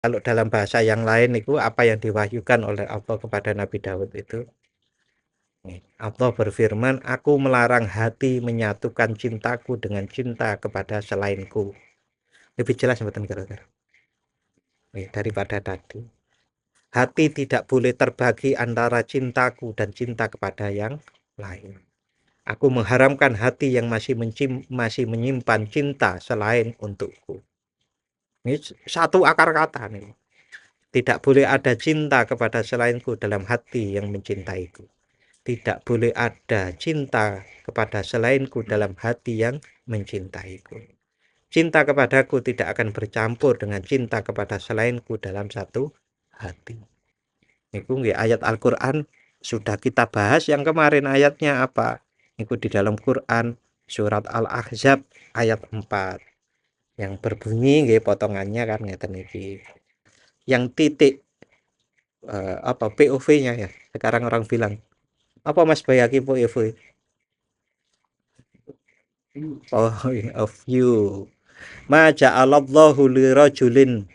Kalau dalam bahasa yang lain itu apa yang diwahyukan oleh Allah kepada Nabi Daud itu. Allah berfirman, aku melarang hati menyatukan cintaku dengan cinta kepada selainku. Lebih jelas mboten kira-kira daripada tadi. Hati tidak boleh terbagi antara cintaku dan cinta kepada yang lain. Aku mengharamkan hati yang masih menyimpan cinta selain untukku. Ini satu akar kata nih. Tidak boleh ada cinta kepada selainku dalam hati yang mencintaiku. Tidak boleh ada cinta kepada selainku dalam hati yang mencintaiku. Cinta kepadaku tidak akan bercampur dengan cinta kepada selainku dalam satu hati. Itu ayat Al-Quran sudah kita bahas yang kemarin ayatnya apa? Itu di dalam Quran surat Al-Ahzab ayat 4 yang berbunyi potongannya kan ngeten iki. Yang titik apa POV-nya ya. Sekarang orang bilang, apa Mas Bayaki POV? Point of view. Ma ja'alallahu lirajulin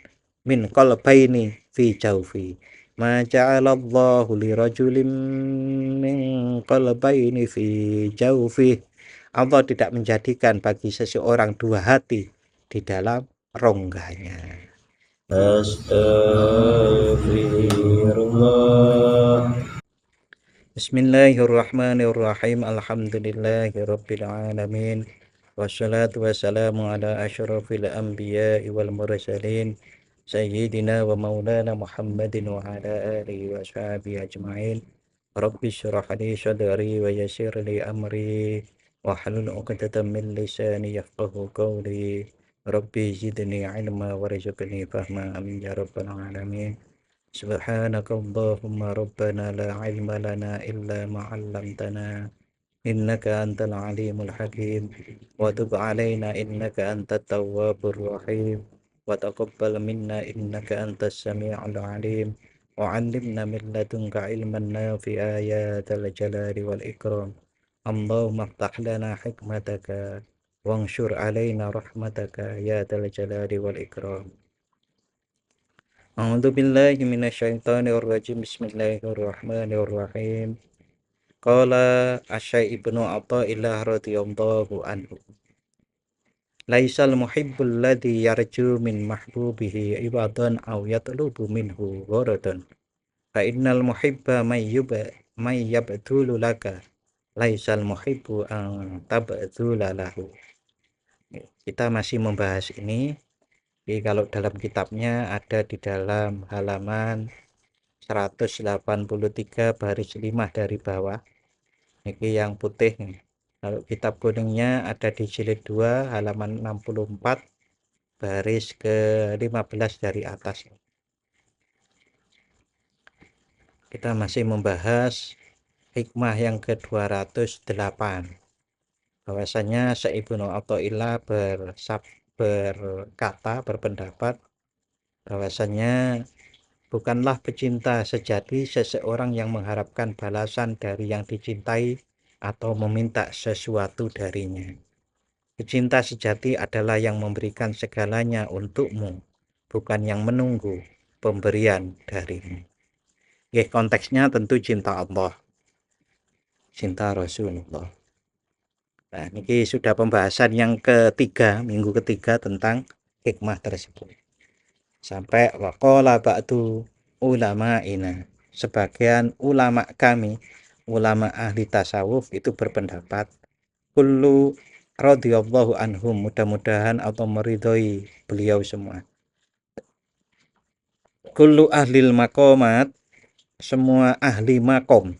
min qalbaini fi jawfi. Ma ja'alallahu lirajulin min qalbaini fi jawfi. Allah tidak menjadikan bagi seseorang dua hati di dalam rongganya. Astaghfirullah. Bismillahirrahmanirrahim. Alhamdulillahirabbil alamin. Wassalatu wassalamu ala asyrafil anbiya'i wal mursalin sayyidina wa maulana Muhammadin wa ala alihi wa sahbihi ajma'in. Rabbi syrah li sadri wa yassir li amri wahlul 'uqdatam min lisani yafqahu qawli. Rabbi zidni ilma warzuqni fahma, amin ya rabbal alamin. Subhanaka Allahumma rabbana la ilma lana illa ma 'allamtana innaka antal alimul hakim wa tub alaina innaka antat tawwabur rahim wa taqabbal minna innaka antas sami'ul alim wa 'allimna min ladunka ilman nafi'a ya dzal jalali wal ikram. Allahumma iftah lana hikmataka wanshur alaina rahmataka ya dzal jalali wal ikram. A'udzu billahi minasyaitonir rajim. Bismillahirrahmanirrahim. Qala Asy-Syaikh Ibnu Athaillah radhiyallahu anhu. Laisal muhibbul ladzi yarju min mahbubihi ibadan aw yatlubu minhu gharadan. Fa innal muhibba may yabtulu laka. Laisal muhibbu an tabtula lahu. Kita masih membahas ini. Jadi kalau dalam kitabnya ada di dalam halaman 183 baris 5 dari bawah. Ini yang putih. Kalau kitab kuningnya ada di jilid 2 halaman 64 baris ke-15 dari atas. Kita masih membahas hikmah yang ke-208. Bahwasanya Syekh Ibnu Athaillah berpendapat bahwasanya bukanlah pecinta sejati seseorang yang mengharapkan balasan dari yang dicintai atau meminta sesuatu darinya. Pecinta sejati adalah yang memberikan segalanya untukmu, bukan yang menunggu pemberian darimu. Konteksnya tentu cinta Allah, cinta Rasulullah. Nah, ini sudah pembahasan yang ketiga, minggu ketiga tentang hikmah tersebut. Sampai waqala ba'du ulama'ina. Sebagian ulama kami, ulama ahli tasawuf itu berpendapat kullu radhiyallahu anhum, mudah-mudahan atau meridhoi beliau semua. Kullu ahlil maqamat, semua ahli makom.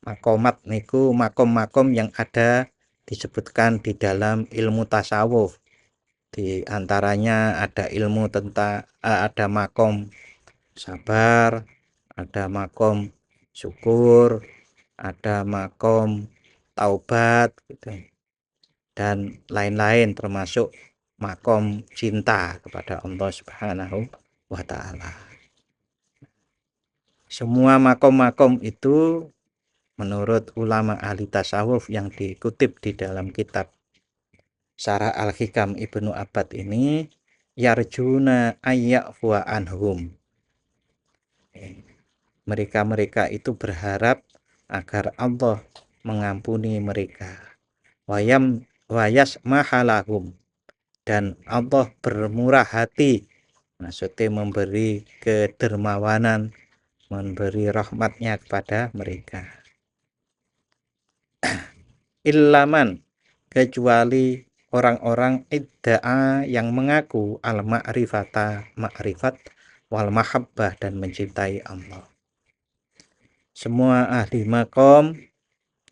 Makomat niku makom-makom yang ada disebutkan di dalam ilmu tasawuf. Di antaranya ada ilmu tentang ada makom sabar, ada makom syukur, ada makom taubat gitu. Dan lain-lain termasuk makom cinta kepada Allah Subhanahu wa taala. Semua makom-makom itu menurut ulama ahli tasawuf yang dikutip di dalam kitab Syarah Al-Hikam Ibnu Abbad ini yarjuna ayyafu anhum. Mereka-mereka itu berharap agar Allah mengampuni mereka. Wayas mahalahum, dan Allah bermurah hati, maksudnya memberi kedermawanan, memberi rahmatnya kepada mereka. Illaman, kecuali orang-orang idda'a yang mengaku al-ma'rifata, ma'rifat wal mahabbah, dan mencintai Allah. Semua ahli makom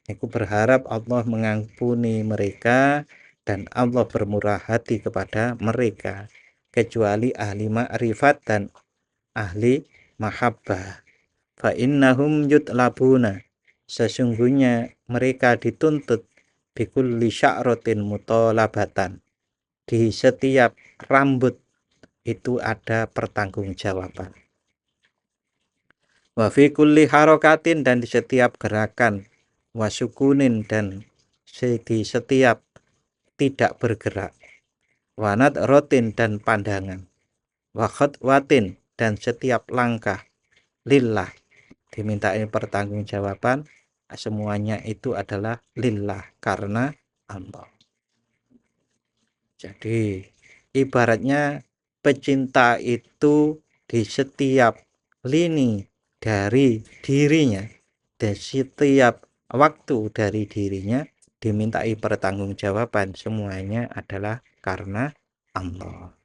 aku berharap Allah mengampuni mereka dan Allah bermurah hati kepada mereka, kecuali ahli ma'rifat dan ahli mahabbah. Fa innahum yutlabuna, sesungguhnya mereka dituntut bikulli sya'ratin mutalabatan, di setiap rambut itu ada pertanggungjawaban. Wa fi kulli harokatin, dan di setiap gerakan, wasukunin, dan di setiap tidak bergerak, wanat rotin, dan pandangan, wa khotwatin, dan setiap langkah, lillah, dimintain pertanggungjawaban, semuanya itu adalah lillah, karena Allah. Jadi ibaratnya pecinta itu di setiap lini dari dirinya, dan setiap waktu dari dirinya dimintai pertanggungjawaban, semuanya adalah karena Allah.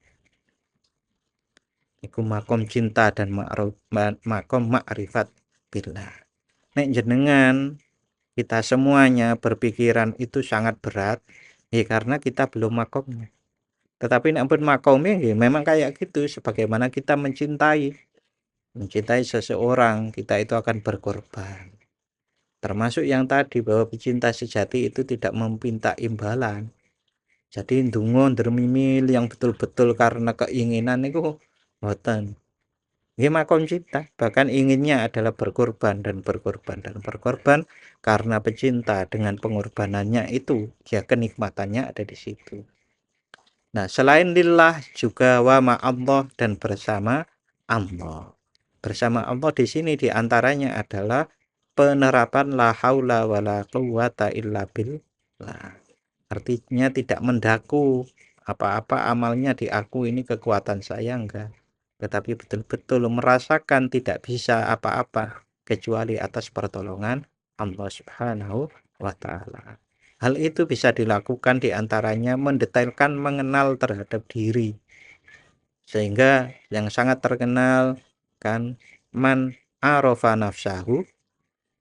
Iku makom cinta dan makom ma'rifat billah. Nek jenengan kita semuanya berpikiran itu sangat berat, ya karena kita belum makomnya. Tetapi nek pun makomnya ya memang kayak gitu, sebagaimana kita mencintai seseorang, kita itu akan berkorban. Termasuk yang tadi, bahwa pecinta sejati itu tidak meminta imbalan. Jadi ndonga ndremimil yang betul-betul karena keinginan itu mboten. Nggih makom cinta, bahkan inginnya adalah berkorban dan berkorban dan berkorban karena pecinta. Dengan pengorbanannya itu, ya kenikmatannya ada di situ. Nah, selain lillah juga wa ma'allah, dan bersama Allah. Bersama Allah di sini diantaranya adalah penerapan la haula wala quwwata illa billah. Artinya tidak mendaku apa-apa amalnya di aku ini kekuatan saya, enggak. Tetapi betul-betul merasakan tidak bisa apa-apa kecuali atas pertolongan Allah Subhanahu wa ta'ala. Hal itu bisa dilakukan diantaranya mendetailkan mengenal terhadap diri. Sehingga yang sangat terkenal kan, man arofa nafsahu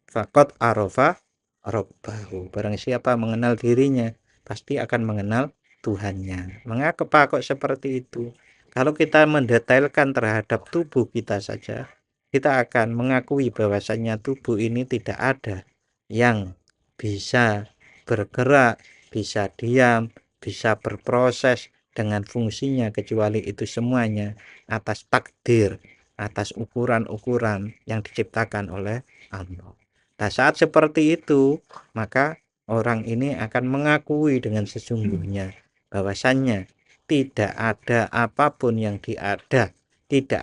faqad arofa robbahu. Barang siapa mengenal dirinya, pasti akan mengenal Tuhannya. Mengapa kok seperti itu? Kalau kita mendetailkan terhadap tubuh kita saja, kita akan mengakui bahwasannya tubuh ini tidak ada yang bisa bergerak, bisa diam, bisa berproses dengan fungsinya, kecuali itu semuanya atas takdir, atas ukuran-ukuran yang diciptakan oleh Allah. Nah, saat seperti itu, maka orang ini akan mengakui dengan sesungguhnya bahwasannya tidak ada apapun yang tidak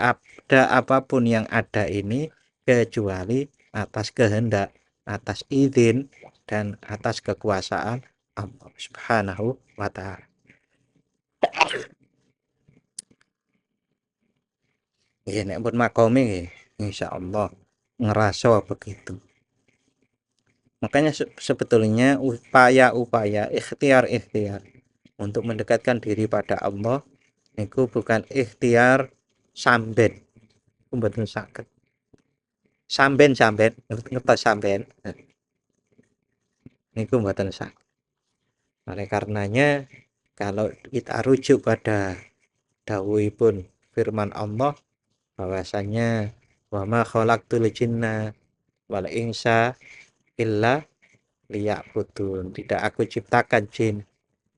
ada apapun yang ada ini kecuali atas kehendak, atas izin, dan atas kekuasaan Allah Subhanahu wa ta'ala. Ya, nek pun makome nggih, insyaallah ngerasa begitu. Makanya sebetulnya upaya-upaya ikhtiar untuk mendekatkan diri pada Allah niku bukan ikhtiar samben, mboten saged. Samben ngertos samben niku mboten saged. Oleh karenanya kalau kita rujuk pada dawuhipun firman Allah bahwasanya wa ma khalaqtul jinna wal insa illa liya'budun, tidak aku ciptakan jin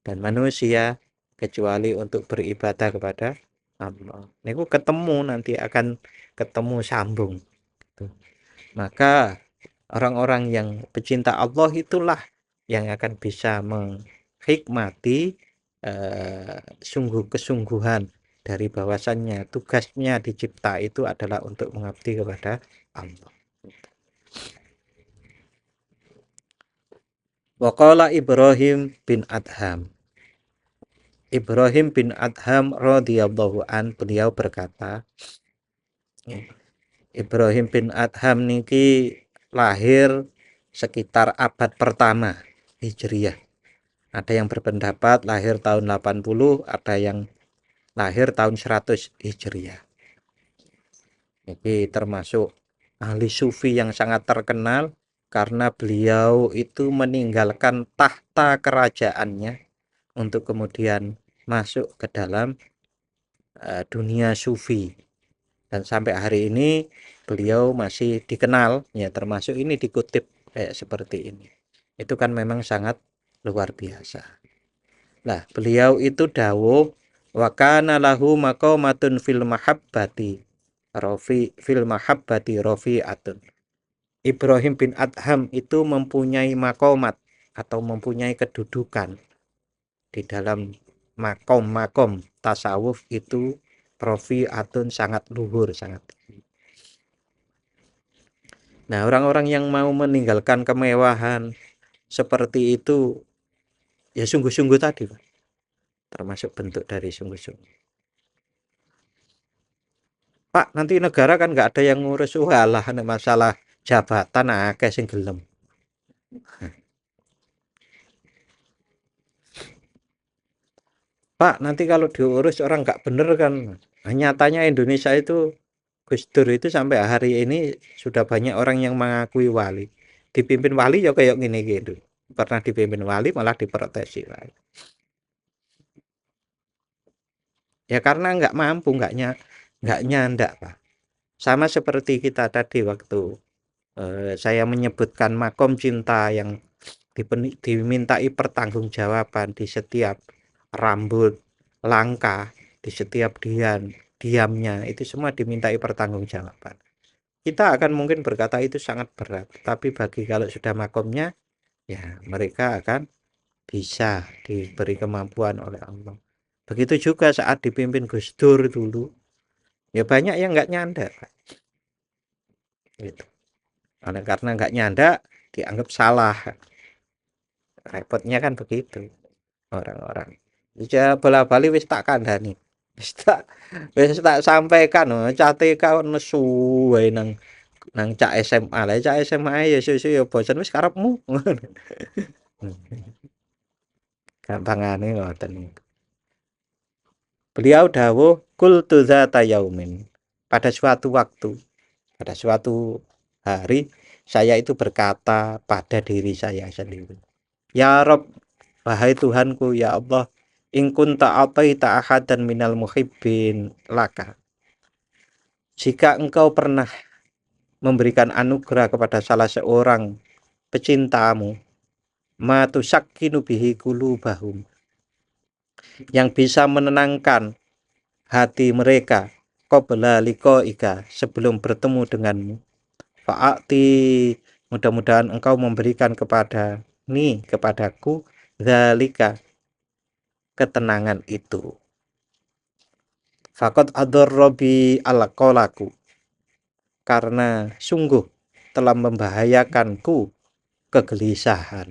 dan manusia kecuali untuk beribadah kepada Allah. Niku ketemu, nanti akan ketemu sambung. Maka orang-orang yang pecinta Allah itulah yang akan bisa menghikmati sungguh kesungguhan dari bahwasannya tugasnya dicipta itu adalah untuk mengabdi kepada Allah. Waqala Ibrahim bin Adham. Ibrahim bin Adham radhiyallahu an, beliau berkata, Ibrahim bin Adham niki lahir sekitar abad pertama Hijriyah. Ada yang berpendapat lahir tahun 80, ada yang lahir tahun 100 Hijriyah. Ini termasuk ahli sufi yang sangat terkenal karena beliau itu meninggalkan tahta kerajaannya untuk kemudian masuk ke dalam dunia sufi. Dan sampai hari ini beliau masih dikenal, ya termasuk ini dikutip kayak seperti ini. Itu kan memang sangat luar biasa. Nah, beliau itu dawuh wa kana lahu maqamatun fil mahabbati rafi'atun. Ibrahim bin Adham itu mempunyai makomat atau mempunyai kedudukan di dalam makom tasawuf itu rafi'atun, sangat luhur, sangat tinggi. Nah, orang-orang yang mau meninggalkan kemewahan seperti itu ya sungguh-sungguh tadi, Pak. Termasuk bentuk dari sungguh-sungguh. Pak, nanti negara kan nggak ada yang ngurus. Walah, masalah jabatan akeh sing gelem. Pak, nanti kalau diurus orang nggak bener kan. Nyatanya Indonesia itu, Gus Dur itu sampai hari ini sudah banyak orang yang mengakui wali. Dipimpin wali ya kayak gini gitu. Pernah dipimpin wali malah diprotesi wali. Ya karena nggak mampu, nggak nyandak, Pak. Sama seperti kita tadi waktu saya menyebutkan makom cinta yang dimintai pertanggungjawaban di setiap rambut, langkah, di setiap diamnya, itu semua dimintai pertanggungjawaban. Kita akan mungkin berkata itu sangat berat, tapi bagi kalau sudah makomnya, ya mereka akan bisa diberi kemampuan oleh Allah. Begitu juga saat dipimpin Gus Dur dulu, ya banyak yang nggak nyanda, gitu. Karena nggak nyanda dianggap salah, repotnya kan begitu orang-orang. Ya bola bali wis tak kandhani. Wis tak sampaikan, cate kau nesu wae nang cak SMA. Lah cak SMA ya susu ya bosen wis karepmu. Gampangane ngoten. Beliau dawuh qultu dzata yaumin. Pada suatu waktu, pada suatu hari, saya itu berkata pada diri saya sendiri. Ya Rob, wahai Tuhanku, ya Allah, in kunta ataita ahadan minal muhibbin laka. Jika engkau pernah memberikan anugerah kepada salah seorang pecintamu, ma tusakkinu bihi qulubahum, yang bisa menenangkan hati mereka qabla liqaika, sebelum bertemu denganmu. Fa'ati, mudah-mudahan engkau memberikan kepadaku dzalika, ketenangan itu. Faqad adarrabi alqalaku, karena sungguh telah membahayakanku kegelisahan.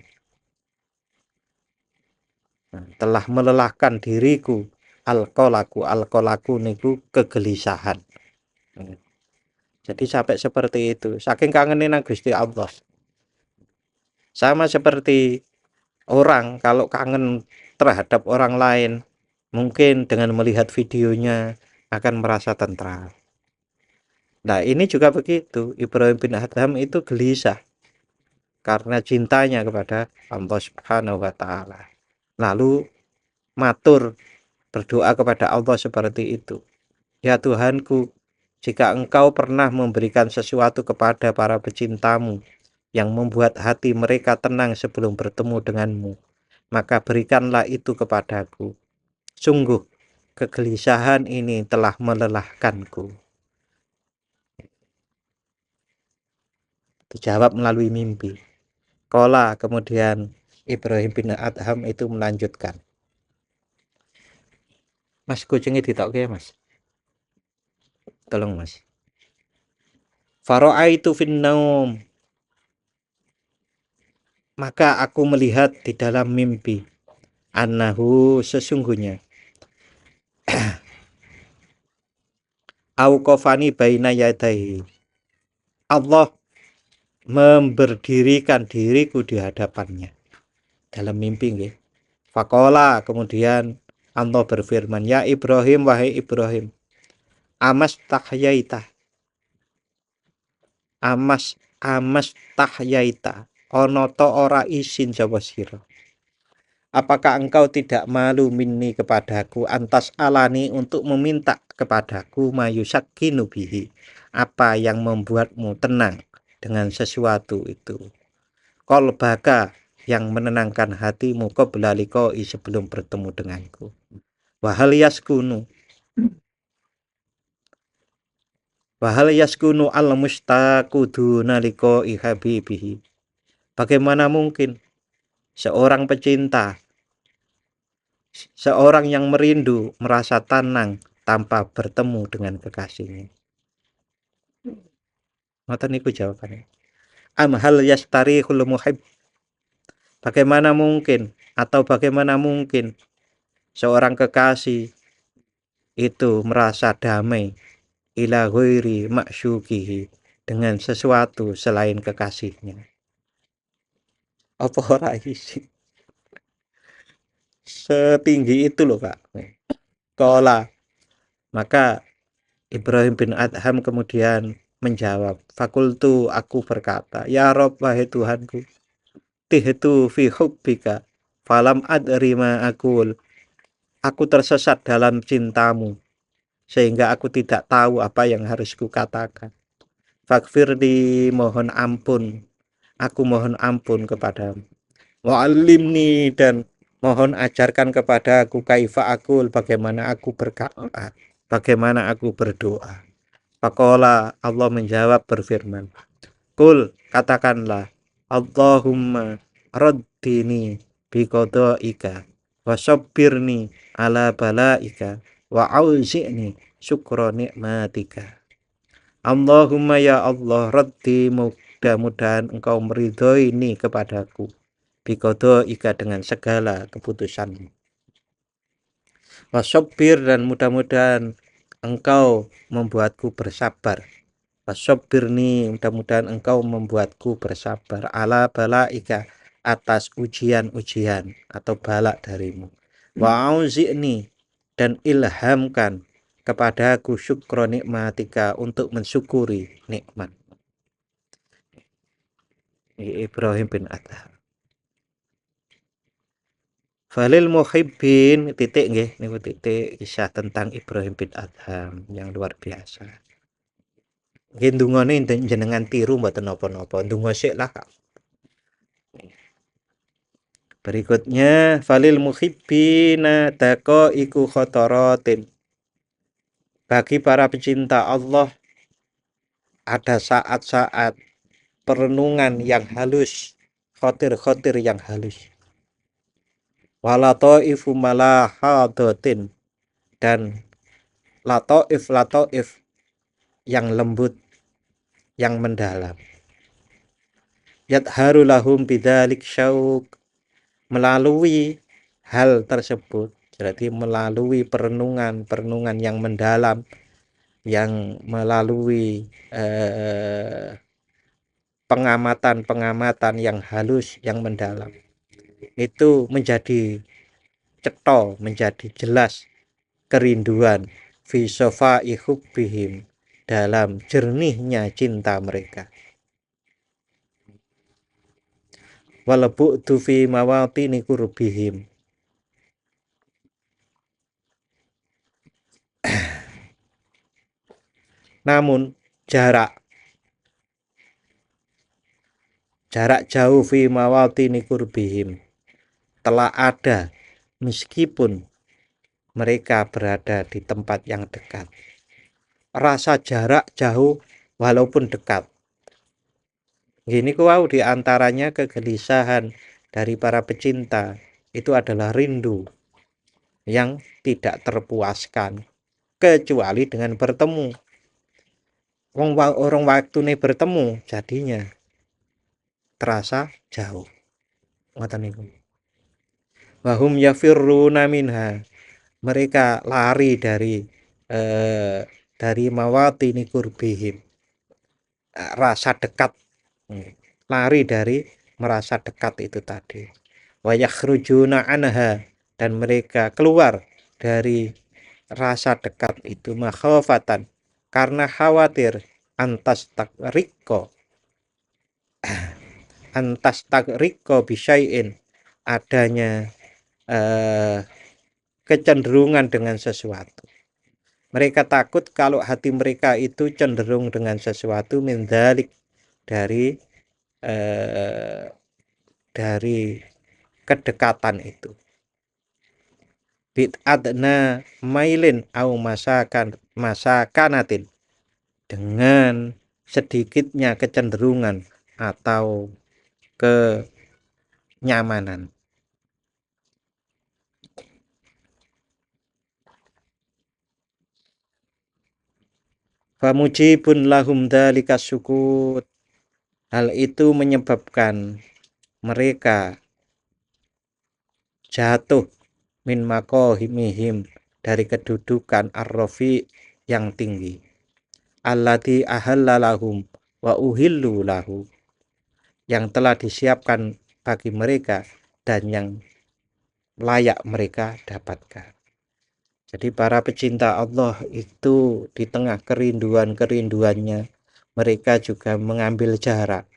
Telah melelahkan diriku alqalaku niku kegelisahan. Jadi sampai seperti itu, saking kangenin Gusti Allah. Sama seperti orang kalau kangen terhadap orang lain, mungkin dengan melihat videonya akan merasa tentram. Nah, ini juga begitu. Ibrahim bin Adham itu gelisah karena cintanya kepada Allah Subhanahu wa taala. Lalu matur, berdoa kepada Allah seperti itu. Ya Tuhanku, jika engkau pernah memberikan sesuatu kepada para pecintamu yang membuat hati mereka tenang sebelum bertemu denganmu, maka berikanlah itu kepadaku. Sungguh, kegelisahan ini telah melelahkanku. Dijawab melalui mimpi. Qala, kemudian Ibrahim bin Adham itu melanjutkan. Mas kucingnya ditokke Mas. Tolong Mas. Fara'aitu fin naum. Maka aku melihat di dalam mimpi. Annahu sesungguhnya. Auqafani baina yadaihi. Allah memberdirikan diriku di hadapannya. Dalam mimpi nggih. Faqala kemudian Allah berfirman, ya Ibrahim, wahai Ibrahim, amas tahyaita, amas tahyaita, ana ta ora isin Jawa sira. Apakah engkau tidak malu minni kepadaku, antas alani untuk meminta kepadaku mayusakinu bihi, apa yang membuatmu tenang dengan sesuatu itu. Qalbaka, yang menenangkan hatimu qabla liqa'i, sebelum bertemu denganku. Wahal yaskunu al mustaqu duna liqa'i habibihi. Bagaimana mungkin seorang pecinta, seorang yang merindu merasa tenang tanpa bertemu dengan kekasihnya? Ngoten niku jawabannya. Am hal yastarihul muhib. Bagaimana mungkin seorang kekasih itu merasa damai ila ghairi ma'syukihi, dengan sesuatu selain kekasihnya. Apa ora isi? Setinggi itu loh Pak. Kola. Maka Ibrahim bin Adham kemudian menjawab, fakultu, aku berkata, ya Rob, wahai Tuhanku, tihtu fi hubbika falam adri ma akul. Aku tersesat dalam cintamu sehingga aku tidak tahu apa yang harus kukatakan. Fakfirli, mohon ampun, aku mohon ampun kepadamu. Wa'alimni, dan mohon ajarkan kepada aku kaifa akul, bagaimana aku berkata, bagaimana aku berdoa. Faqala, Allah menjawab berfirman, kul, katakanlah, Allahumma raddini biqadaika wa sabbirni ala balaika wa auzi'ni syukra nikmatika. Allahumma ya Allah, raddi, mudah-mudahan engkau meridhoi ini kepadaku, biqadaika, dengan segala keputusanmu. Wasabbir, dan mudah-mudahan engkau membuatku bersabar. Wasabbirni, mudah-mudahan engkau membuatku bersabar, ala balaika, atas ujian-ujian atau balak darimu. Wa auzi'ni, dan ilhamkan kepadaku syukra nikmatika, untuk mensyukuri nikmat. Ibrahim bin Adham. Falil muhibbin, titik nggih niku, titik kisah tentang Ibrahim bin Adham yang luar biasa. Nggih ndungane jenengan tiru mboten napa-napa, ndonga sik lah Kak. Berikutnya falil muhibbina daqaiqu khotaratin. Bagi para pecinta Allah ada saat-saat perenungan yang halus, khotir-khotir yang halus. Walataifu malahadatin, dan lataif yang lembut, yang mendalam. Yadharu lahum bidzalik syauq, melalui hal tersebut, jadi melalui perenungan yang mendalam, yang melalui pengamatan yang halus, yang mendalam, itu menjadi cetha, menjadi jelas kerinduan fi safai hubbihim, dalam jernihnya cinta mereka. Walabu'tu fi mawatini qurbihim, namun jarak jauh fi mawatini qurbihim telah ada meskipun mereka berada di tempat yang dekat. Rasa jarak jauh walaupun dekat. Gini kuau diantaranya kegelisahan dari para pecinta itu adalah rindu. yang tidak terpuaskan kecuali dengan bertemu. Orang waktu ini bertemu jadinya terasa jauh. Ngoten niku. Wahum yafirruna minha. Mereka lari dari mawatini kurbihim. Rasa dekat. Lari dari merasa dekat itu tadi. Wa yakhrujuna anha, dan mereka keluar dari rasa dekat itu makhafatan, karena khawatir antas takriko bisyai'in, adanya kecenderungan dengan sesuatu. Mereka takut kalau hati mereka itu cenderung dengan sesuatu mindalik, dari kedekatan itu. Bid'adna mailin au masakanatin, dengan sedikitnya kecenderungan atau kenyamanan. Famujibun lahum dzalika sukut. Hal itu menyebabkan mereka jatuh min maqahimihim, dari kedudukan ar-rafi yang tinggi. Allati ahallalahum wa uhillu lahu, yang telah disiapkan bagi mereka dan yang layak mereka dapatkan. Jadi para pecinta Allah itu di tengah kerinduannya mereka juga mengambil jarak.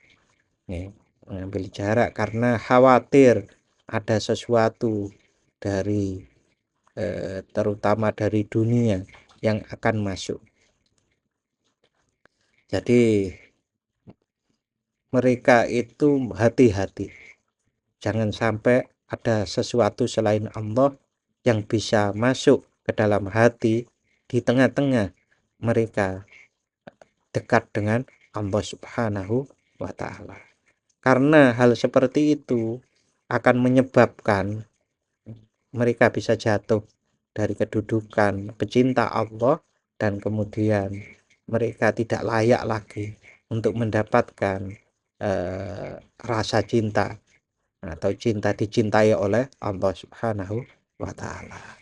Mengambil jarak karena khawatir ada sesuatu dari terutama dari dunia yang akan masuk. Jadi mereka itu hati-hati, jangan sampai ada sesuatu selain Allah yang bisa masuk ke dalam hati di tengah-tengah mereka dekat dengan Allah Subhanahu wa ta'ala. Karena hal seperti itu akan menyebabkan mereka bisa jatuh dari kedudukan pecinta Allah, dan kemudian mereka tidak layak lagi untuk mendapatkan rasa cinta atau cinta dicintai oleh Allah Subhanahu wa ta'ala.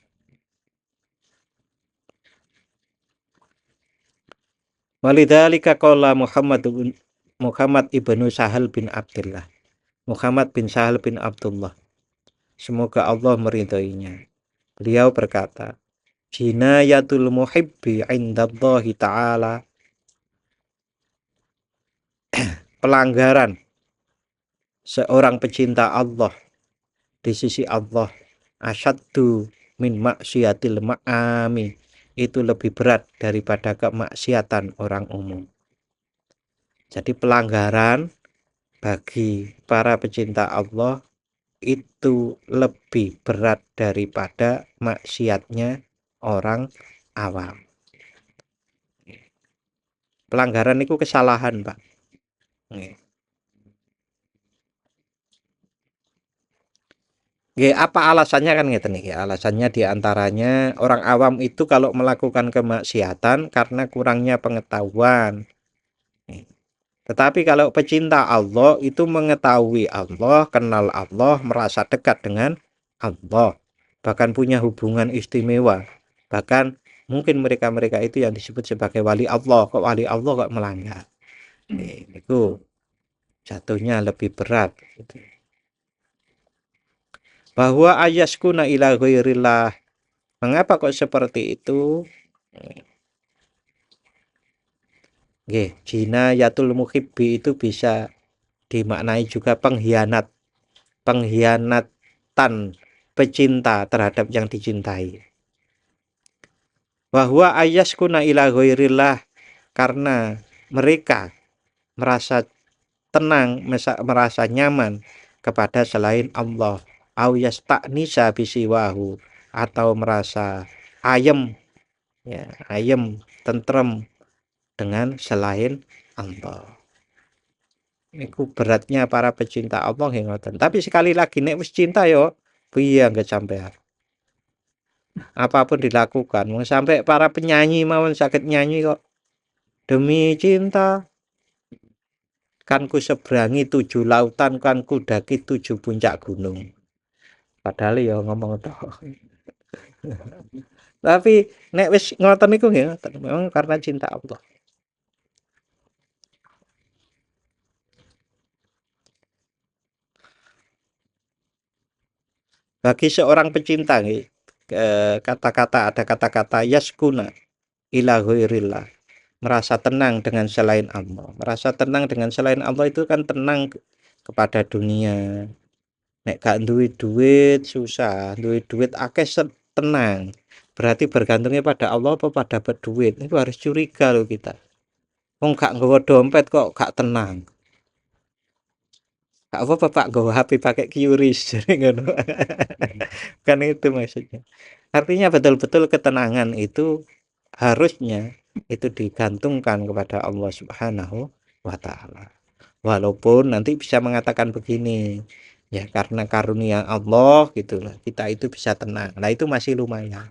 Walidzalika qala Muhammad ibnu Sahal bin Abdullah. Muhammad bin Sahal bin Abdullah, semoga Allah meridhoinya. Beliau berkata, jinayatul muhibbi indallahi ta'ala, pelanggaran seorang pecinta Allah di sisi Allah, asyaddu min maksiatil ma'ami, itu lebih berat daripada kemaksiatan orang umum. Jadi pelanggaran bagi para pecinta Allah itu lebih berat daripada maksiatnya orang awam. Pelanggaran itu kesalahan, Pak. Apa alasannya kan ngeten iki? Alasannya diantaranya orang awam itu kalau melakukan kemaksiatan karena kurangnya pengetahuan. Tetapi kalau pecinta Allah itu mengetahui Allah, kenal Allah, merasa dekat dengan Allah, bahkan punya hubungan istimewa. Bahkan mungkin mereka-mereka itu yang disebut sebagai wali Allah. Kok wali Allah kok melanggar? Itu jatuhnya lebih berat. Bahwa ayaskuna ila ghairillah. Mengapa kok seperti itu? Jinayatul muhibbi itu bisa dimaknai juga pengkhianatan pecinta terhadap yang dicintai. Bahwa ayaskuna ila ghairillah, karena mereka merasa tenang, merasa nyaman kepada selain Allah. Au yasta'nisa bisiwahu, atau merasa ayem, ya, ayem, tentrem dengan selain Allah. Iku beratnya para pecinta Allah yang ngoten. Tapi sekali lagi nek wis cinta yo piye nggak sampean. apapun dilakukan. Sampai para penyanyi mawon sakit nyanyi kok, demi cinta kan ku seberangi 7 lautan, kan ku daki 7 puncak gunung. Padahal ya ngomong toh. Tapi nek wis ngoten niku nggih ngoten, memang karena cinta Allah. Bagi seorang pecinta nggih, kata-kata ada kata-kata yaskuna ila ghairillah, merasa tenang dengan selain Allah. Merasa tenang dengan selain Allah itu kan tenang kepada dunia. Nek gak duit duit susah, duit duit akeh tenang. Berarti bergantungnya pada Allah apa pada duit? Itu harus curiga loh kita. Wong gak nggawa dompet kok gak tenang. Gak apa-apa Pak, nggawa HP pakai QRIS. Jadi ngono. Kan itu maksudnya. Artinya betul-betul ketenangan itu harusnya itu digantungkan kepada Allah Subhanahu wa taala. Walaupun nanti bisa mengatakan begini, ya karena karunia Allah gitulah kita itu bisa tenang. Nah itu masih lumayan.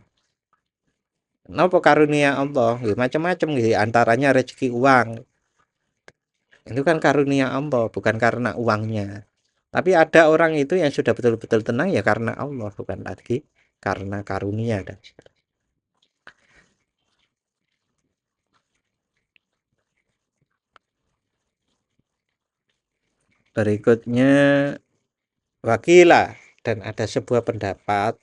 Napa karunia Allah? Ya, macam-macam gitu. Antaranya rezeki uang. Itu kan karunia Allah, bukan karena uangnya. Tapi ada orang itu yang sudah betul-betul tenang ya karena Allah, bukan lagi karena karunia dan berikutnya wakilah, dan ada sebuah pendapat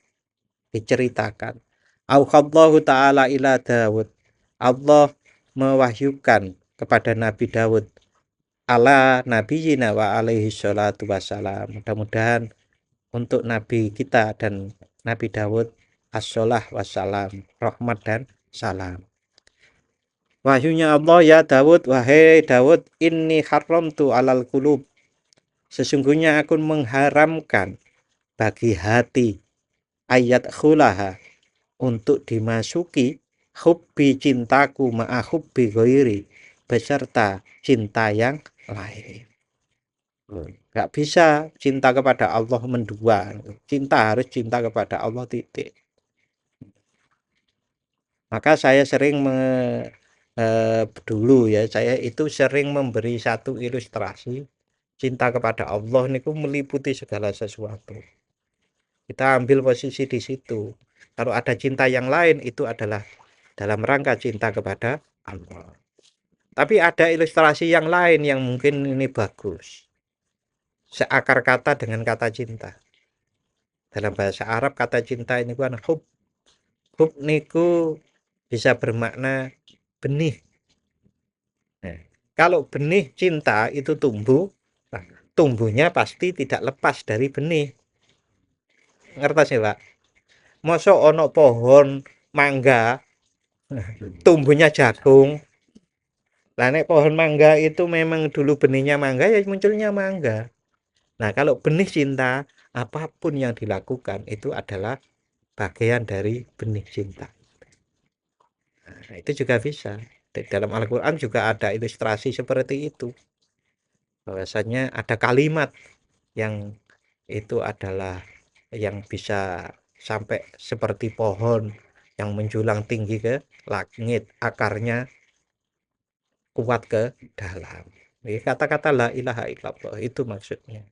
diceritakan Auhallahu ta'ala ila Dawud, Allah mewahyukan kepada Nabi Dawud ala nabiyina wa alaihi salatu wassalam. Mudah-mudahan untuk Nabi kita dan Nabi Dawud as-salah wassalam, rahmat dan salam. Wahyunya Allah, ya Dawud, wahai Dawud, inni haramtu alal qulub, sesungguhnya aku mengharamkan bagi hati ayat khulaha, untuk dimasuki hubbi cintaku ma'a hubbi ghairi, beserta cinta yang lain. Gak bisa cinta kepada Allah mendua. Cinta harus cinta kepada Allah titik. Maka saya sering dulu ya, saya itu sering memberi satu ilustrasi cinta kepada Allah niku meliputi segala sesuatu. Kita ambil posisi di situ. Kalau ada cinta yang lain itu adalah dalam rangka cinta kepada Allah. Tapi ada ilustrasi yang lain yang mungkin ini bagus. Seakar kata dengan kata cinta. Dalam bahasa Arab kata cinta ini kan hub. Hub niku bisa bermakna benih. Nah, kalau benih cinta itu tumbuh, nah, tumbuhnya pasti tidak lepas dari benih. Ngerti sih, Pak? Mosok ono pohon mangga tumbuhnya jagung. Lah nek pohon mangga itu memang dulu benihnya mangga ya munculnya mangga. Nah, kalau benih cinta, apapun yang dilakukan itu adalah bagian dari benih cinta. Nah, itu juga bisa. Dalam Al-Quran juga ada ilustrasi seperti itu. Bahwasanya ada kalimat yang itu adalah yang bisa sampai seperti pohon yang menjulang tinggi ke langit, akarnya kuat ke dalam. Kata-kata la ilaha illallah itu maksudnya.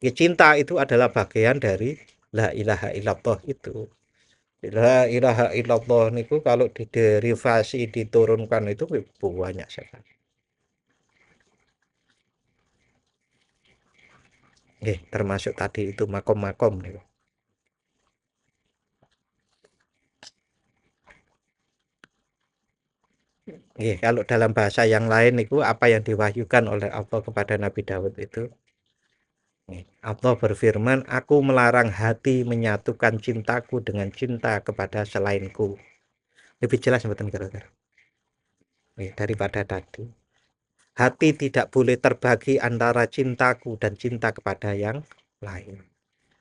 Ya, cinta itu adalah bagian dari la ilaha illallah itu. La ilaha illallah niku kalau diderivasi diturunkan itu banyak sekali. Termasuk tadi itu makom-makom nih. Kalau dalam bahasa yang lain itu apa yang diwahyukan oleh Allah kepada Nabi Daud itu. Allah berfirman, aku melarang hati menyatukan cintaku dengan cinta kepada selainku. Lebih jelas betul kira-kira. Daripada tadi. Hati tidak boleh terbagi antara cintaku dan cinta kepada yang lain.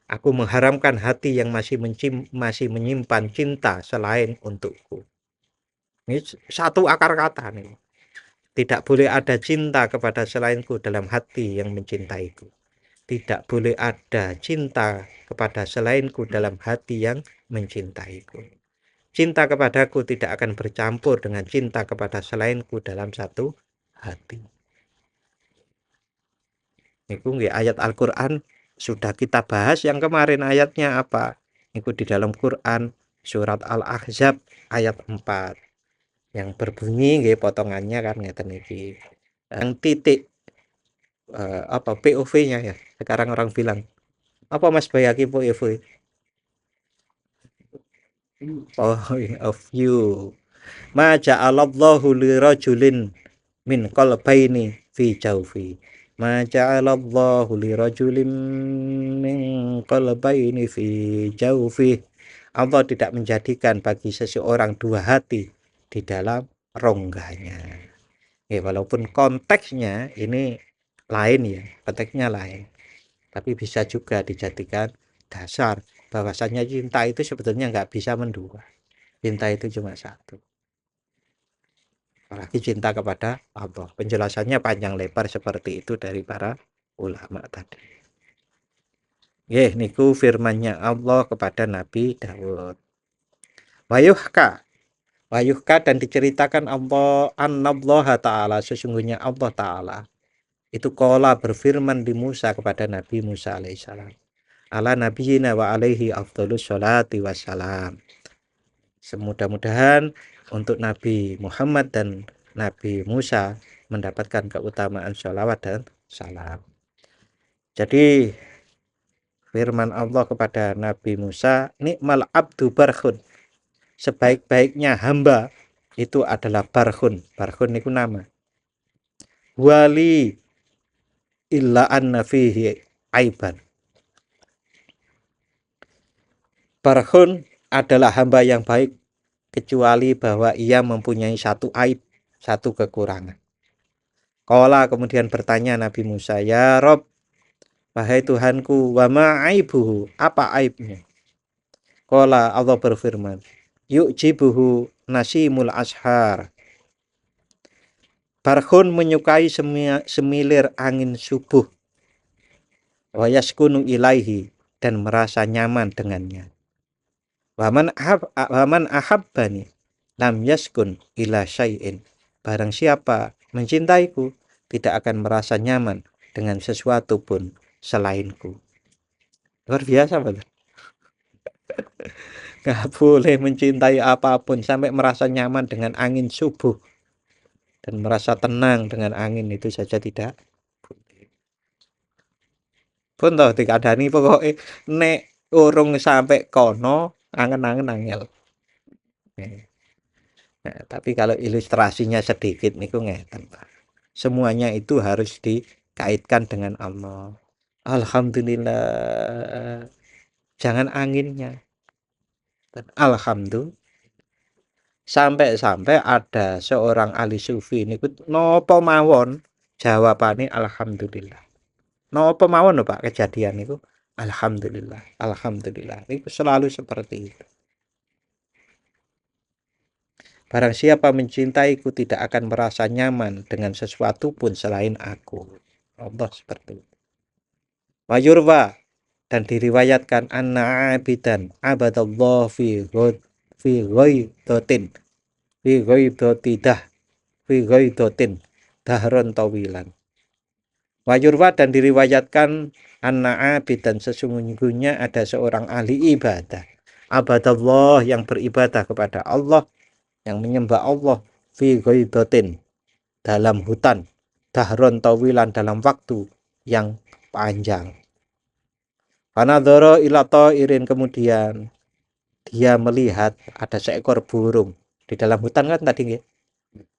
Aku mengharamkan hati yang masih menyimpan cinta selain untukku. Ini satu akar kata nih. Tidak boleh ada cinta kepada selainku dalam hati yang mencintaiku. tidak boleh ada cinta kepada selainku dalam hati yang mencintaiku. Cinta kepadaku tidak akan bercampur dengan cinta kepada selainku dalam satu hati. Niku nggih ayat Al-Qur'an sudah kita bahas yang kemarin ayatnya apa? Niku di dalam Quran surat Al-Ahzab ayat 4 yang berbunyi nggih potongannya kan ngeten iki. Yang titik apa POV-nya ya. Sekarang orang bilang, apa Mas Bayaki POV? Point of view. Ma ja'alallahu lirajulin min qalbaini fi jawfi. Ma ja'alallahu lirajulin min qalbaini fi jawfi. Allah tidak menjadikan bagi seseorang dua hati di dalam rongganya. Walaupun konteksnya ini lain ya, konteksnya lain. Tapi bisa juga dijadikan dasar bahwasanya cinta itu sebetulnya nggak bisa mendua. Cinta itu cuma satu. Apalagi cinta kepada Allah. Penjelasannya panjang lebar seperti itu dari para ulama tadi. Niku firmannya Allah kepada Nabi Daud. Wayuhka dan diceritakan Allah annallaha ta'ala, sesungguhnya Allah ta'ala itu qala berfirman di Musa kepada Nabi Musa alaihissalam. Ala nabiyina wa alaihi afdhalus sholati wassalam. Semudah-mudahan untuk Nabi Muhammad dan Nabi Musa mendapatkan keutamaan sholawat dan salam. Jadi firman Allah kepada Nabi Musa, nikmal abdu barkhun, sebaik-baiknya hamba itu adalah barkhun. Barkhun itu nama. Wali illa anna fihi aiban. Barkhun adalah hamba yang baik kecuali bahwa ia mempunyai satu aib, satu kekurangan. Qala kemudian bertanya Nabi Musa, ya Rob, wahai Tuhanku, wa ma aibuhu, apa aibnya? Qala Allah berfirman, yu'jibuhu nasimul ashar. Barkhun menyukai semilir angin subuh. Wa yaskunu ilaihi, dan merasa nyaman dengannya. Waman ahabbani lam yaskun ila syai'in. Barang siapa mencintaiku tidak akan merasa nyaman dengan sesuatu pun selainku. Luar biasa betul. Gak boleh mencintai apapun sampai merasa nyaman dengan angin subuh dan merasa tenang dengan angin itu saja tidak boleh. Pun toh dikadani pokoknya nek urung sampai kono angen-angen angel. Nah, tapi kalau ilustrasinya sedikit niku ngeten Pak. Semuanya itu harus dikaitkan dengan Allah. Alhamdulillah. Jangan anginnya. Dan alhamdulillah. Sampai-sampai ada seorang ahli sufi niku napa mawon jawabane alhamdulillah. Napa mawon lho Pak kejadian niku alhamdulillah. Alhamdulillah. Niku selalu seperti itu. Barang siapa mencintaiku tidak akan merasa nyaman dengan sesuatu pun selain aku. Allah seperti itu. Wayurwa, dan diriwayatkan anna abidan abadallah fi ghaidatin fi ghaidatin dahron tawilan. Wayurwa, dan diriwayatkan anna abidan, sesungguhnya ada seorang ahli ibadah, abadallah yang beribadah kepada Allah, yang menyembah Allah, fi ghaidatin, dalam hutan, dahron tawilan, dalam waktu yang panjang. Panadoro ila ta'irin, kemudian dia melihat ada seekor burung di dalam hutan kan tadi nggih.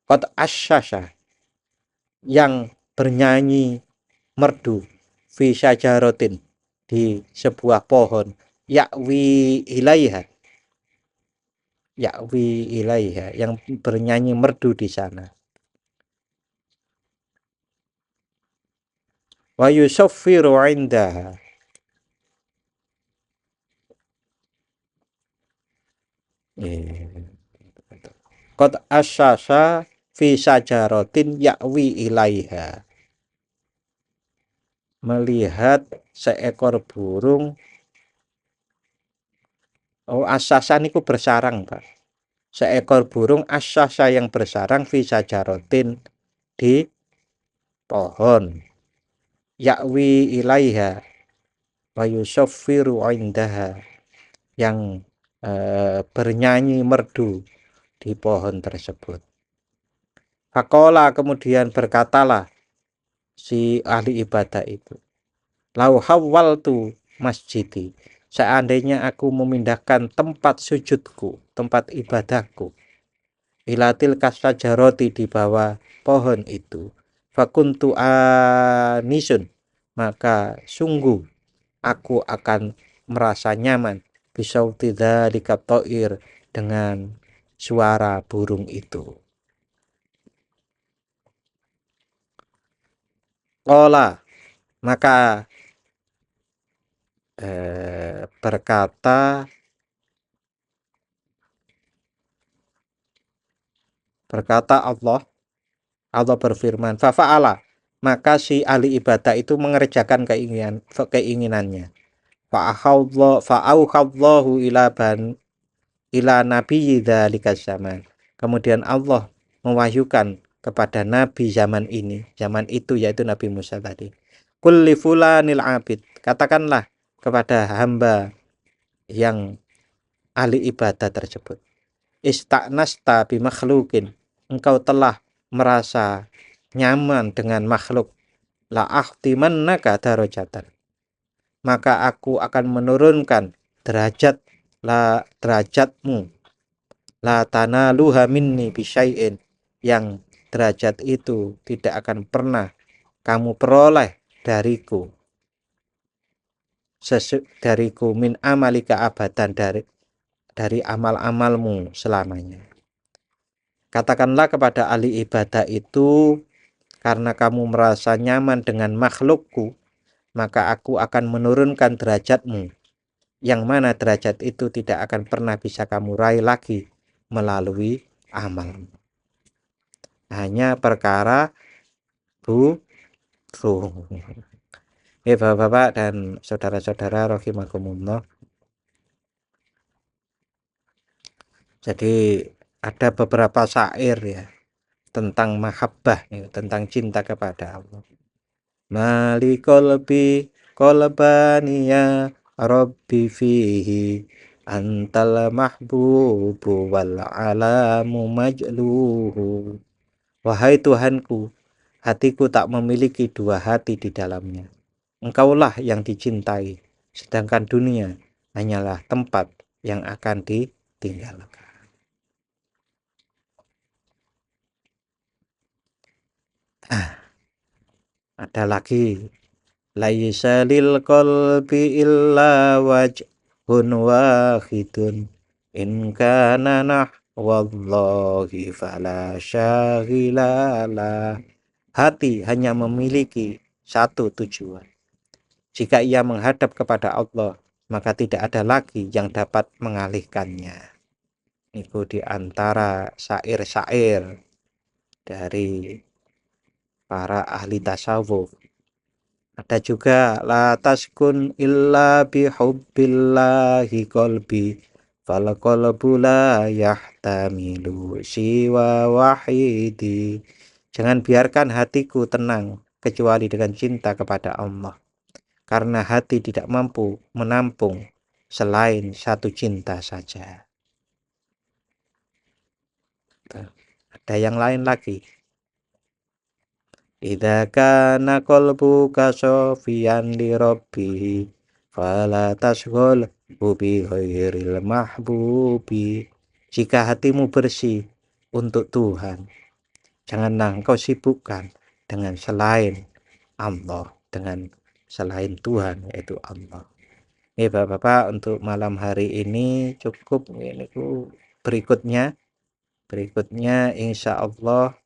Qad asyasha, yang bernyanyi merdu, fi syajaratin, di sebuah pohon, ya'wi ilaiha, yang bernyanyi merdu di sana. Wa yusaffiru 'indaha, qad asyasha fi syajaratin ya'wi ilaiha. melihat seekor burung. Oh, asasa niku bersarang, Pak. Seekor burung asasa yang bersarang fi sajarotin di pohon. Yakwi ilaiha wa yusaffiru indaha, yang bernyanyi merdu di pohon tersebut. Faqala, kemudian berkatalah si ahli ibadah itu, lau hawwaltu masjidi, seandainya aku memindahkan tempat sujudku, tempat ibadahku, ilatil kasajaroti, di bawah pohon itu, fakuntu anisun, maka sungguh aku akan merasa nyaman, bisauti dzalika ta'ir, dengan suara burung itu. Qala, maka berkata Allah berfirman, fa'ala, maka si ahli ibadah itu mengerjakan keinginannya. Fa'auhallahu ila nabiyyi dzalika zaman. Kemudian Allah mewahyukan kepada nabi zaman itu, yaitu Nabi Musa tadi. Kulli fulanil abid, katakanlah kepada hamba yang ahli ibadah tersebut, istaknasta bi makhlukin, engkau telah merasa nyaman dengan makhluk, la ahtimannaka darajatan, maka aku akan menurunkan derajatmu, la tanaluha minni bisyai'in, yang derajat itu tidak akan pernah kamu peroleh dariku min amalika abadan, dari amal-amalmu selamanya. Katakanlah kepada ahli ibadah itu, karena kamu merasa nyaman dengan makhlukku, maka aku akan menurunkan derajatmu, yang mana derajat itu tidak akan pernah bisa kamu raih lagi melalui amalmu. Hanya perkara burung. Bapak-bapak dan saudara-saudara rahimakumullah. Jadi ada beberapa syair ya tentang mahabbah, ya, tentang cinta kepada Allah. Mali qalbi qalbaniya rabbi fihi antal mahbubu wal alamu majluhu. Wahai Tuhanku, hatiku tak memiliki dua hati di dalamnya. Engkaulah yang dicintai, sedangkan dunia hanyalah tempat yang akan ditinggalkan. Ada lagi, laisa lil qalbi illa wajhun wahidun in kana nahwallahi fala syaghilalah. Hati hanya memiliki satu tujuan. Jika ia menghadap kepada Allah, maka tidak ada lagi yang dapat mengalihkannya. Itu di antara syair-syair dari para ahli tasawuf. Ada juga, la taskun illa bihubbillahi qalbi fal qalbu la yahtamilu siwa wahidi. Jangan biarkan hatiku tenang kecuali dengan cinta kepada Allah, karena hati tidak mampu menampung selain satu cinta saja. Ada yang lain lagi. Idza kana qalbuka sofiyan li rabbih fala tashghal bi ghairil mahbubi. Jika hatimu bersih untuk Tuhan, janganlah engkau sibukkan dengan selain Allah, dengan selain Tuhan, yaitu Allah. Ini Bapak-bapak, untuk malam hari ini cukup. Ini berikutnya insya Allah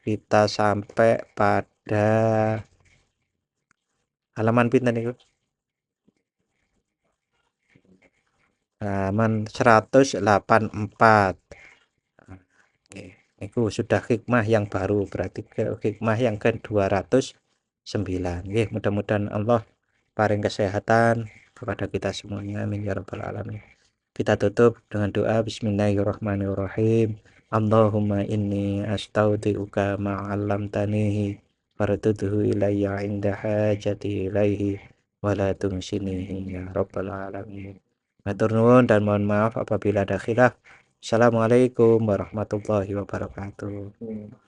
kita sampai pada halaman pinten niku? Halaman 184. Itu sudah hikmah yang baru, berarti hikmah yang ke-285. 9. Nggih, mudah-mudahan Allah paring kesehatan kepada kita semuanya. Amin ya rabbal alamin. Kita tutup dengan doa bismillahirrahmanirrahim. Allahumma inni astaudi'uka ma'allamtanihi farduduhu ilayya inda hajati ilaihi wala tumsinihi ya rabbal alamin. Matur nuwun dan mohon maaf apabila ada khilaf. Assalamualaikum warahmatullahi wabarakatuh.